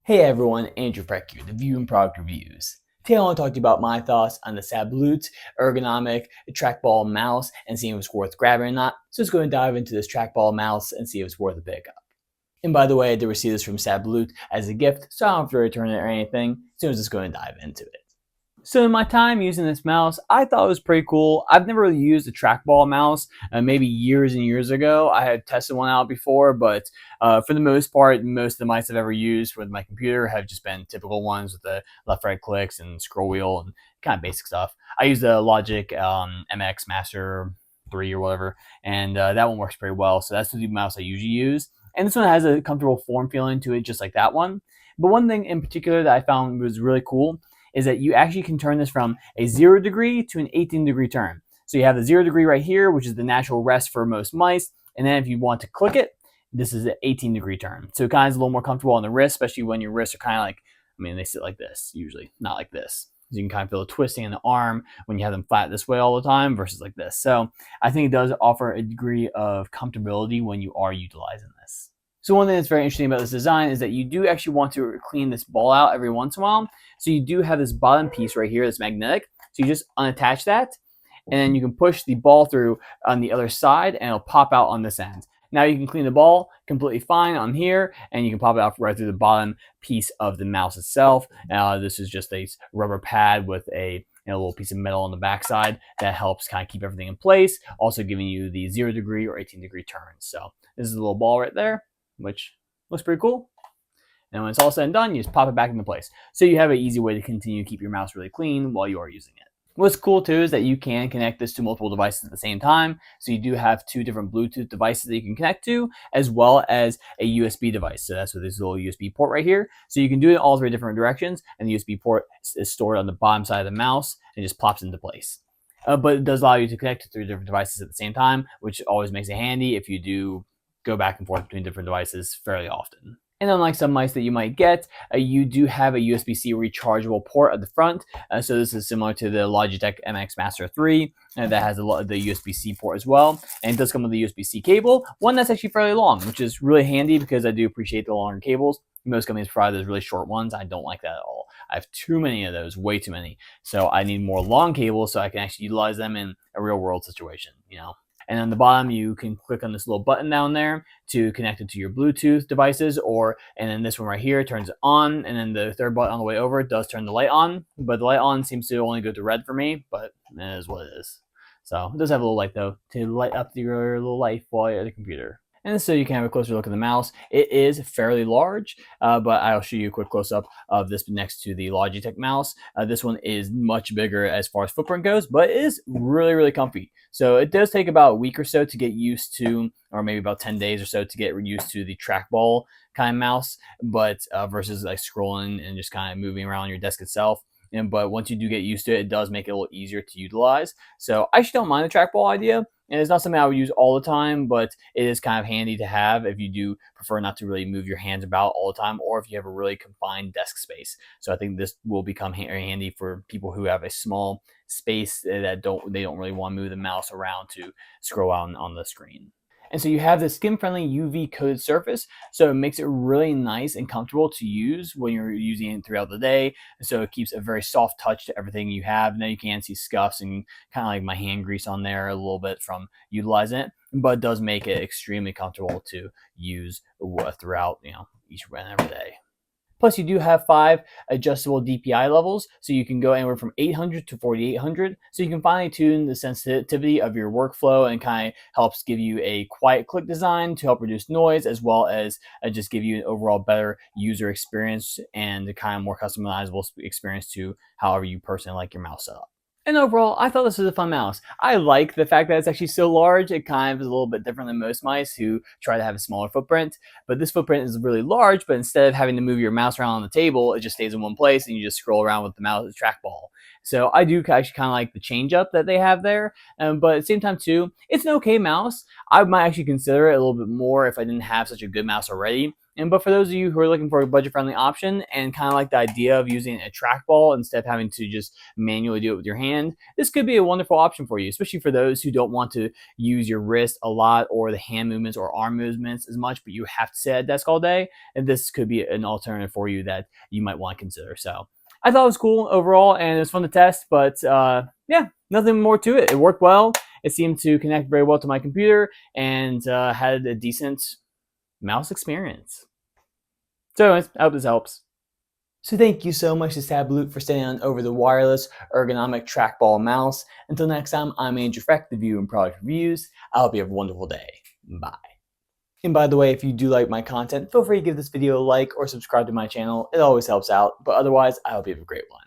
Hey everyone, Andrew Frech here, the View and Product Reviews. Today I want to talk to you about my thoughts on the Sablute Ergonomic Trackball mouse and see if it's worth grabbing or not. So let's go and dive into this trackball mouse and see if it's worth a pickup. And by the way, I did receive this from Sablute as a gift, so I don't have to return it or anything. So let's just go and dive into it. So in my time using this mouse, I thought it was pretty cool. I've never really used a trackball mouse. Maybe years and years ago, I had tested one out before, but for the most part, most of the mice I've ever used with my computer have just been typical ones with the left-right clicks and scroll wheel and kind of basic stuff. I use the Logic MX Master 3 or whatever, and that one works pretty well. So that's the mouse I usually use. And this one has a comfortable form feeling to it, just like that one. But one thing in particular that I found was really cool is that you actually can turn this from a 0 degree to an 18-degree turn. So you have the 0 degree right here, which is the natural rest for most mice. And then if you want to click it, this is an 18-degree turn. So it kind of is a little more comfortable on the wrist, especially when your wrists are kind of like, they sit like this usually, not like this. You can kind of feel the twisting in the arm when you have them flat this way all the time versus like this. So I think it does offer a degree of comfortability when you are utilizing this. So one thing that's very interesting about this design is that you do actually want to clean this ball out every once in a while. So you do have this bottom piece right here that's magnetic. So you just unattach that, and then you can push the ball through on the other side, and it'll pop out on this end. Now you can clean the ball completely fine on here, and you can pop it out right through the bottom piece of the mouse itself. This is just a rubber pad with a little piece of metal on the backside that helps kind of keep everything in place, also giving you the 0 degree or 18-degree turns. So this is a little ball right there, which looks pretty cool. And when it's all said and done, you just pop it back into place. So you have an easy way to continue to keep your mouse really clean while you are using it. What's cool too is that you can connect this to multiple devices at the same time. So you do have 2 different Bluetooth devices that you can connect to, as well as a USB device. So that's with this little USB port right here. So you can do it all 3 different directions, and the USB port is stored on the bottom side of the mouse and just plops into place. But it does allow you to connect to 3 different devices at the same time, which always makes it handy if you do go back and forth between different devices fairly often. And unlike some mice that you might get, you do have a USB-C rechargeable port at the front. So this is similar to the Logitech MX Master 3 that has the USB-C port as well. And it does come with a USB-C cable, one that's actually fairly long, which is really handy because I do appreciate the longer cables. Most companies provide those really short ones. I don't like that at all. I have too many of those, way too many. So I need more long cables so I can actually utilize them in a real world situation, And on the bottom, you can click on this little button down there to connect it to your Bluetooth devices, and then this one right here turns it on, and then the 3rd button on the way over does turn the light on, but the light on seems to only go to red for me, but it is what it is. So it does have a little light though to light up your little life while you're at the computer. And so you can have a closer look at the mouse. It is fairly large, but I'll show you a quick close-up of this next to the Logitech mouse. This one is much bigger as far as footprint goes, but it is really, really comfy. So it does take about a week or so to get used to, or maybe about 10 days or so to get used to the trackball kind of mouse, but versus like scrolling and just kind of moving around your desk itself. But once you do get used to it, it does make it a little easier to utilize. So I actually don't mind the trackball idea. And it's not something I would use all the time, but it is kind of handy to have if you do prefer not to really move your hands about all the time, or if you have a really confined desk space. So I think this will become very handy for people who have a small space that they don't really want to move the mouse around to scroll out on the screen. And so you have this skin-friendly UV coated surface, so it makes it really nice and comfortable to use when you're using it throughout the day. So it keeps a very soft touch to everything you have. Now you can see scuffs and kind of like my hand grease on there a little bit from utilizing it, but it does make it extremely comfortable to use throughout each and every day. Plus, you do have 5 adjustable DPI levels, so you can go anywhere from 800 to 4800. So you can finely tune the sensitivity of your workflow, and kind of helps give you a quiet click design to help reduce noise, as well as just give you an overall better user experience and a kind of more customizable experience to however you personally like your mouse setup. And overall, I thought this was a fun mouse. I like the fact that it's actually so large. It kind of is a little bit different than most mice who try to have a smaller footprint. But this footprint is really large, but instead of having to move your mouse around on the table, it just stays in one place and you just scroll around with the mouse trackball. So I do actually kind of like the change up that they have there. But at the same time too, it's an okay mouse. I might actually consider it a little bit more if I didn't have such a good mouse already. But for those of you who are looking for a budget-friendly option and kind of like the idea of using a trackball instead of having to just manually do it with your hand, this could be a wonderful option for you, especially for those who don't want to use your wrist a lot or the hand movements or arm movements as much, but you have to sit at a desk all day. And this could be an alternative for you that you might want to consider. So I thought it was cool overall, and it was fun to test, but yeah, nothing more to it. It worked well. It seemed to connect very well to my computer and had a decent mouse experience. So anyways, I hope this helps. So thank you so much to Sablute for sending on over the wireless ergonomic trackball mouse. Until next time, I'm Andrew Frech, the View and Product Reviews. I hope you have a wonderful day. Bye. And by the way, if you do like my content, feel free to give this video a like or subscribe to my channel. It always helps out. But otherwise, I hope you have a great one.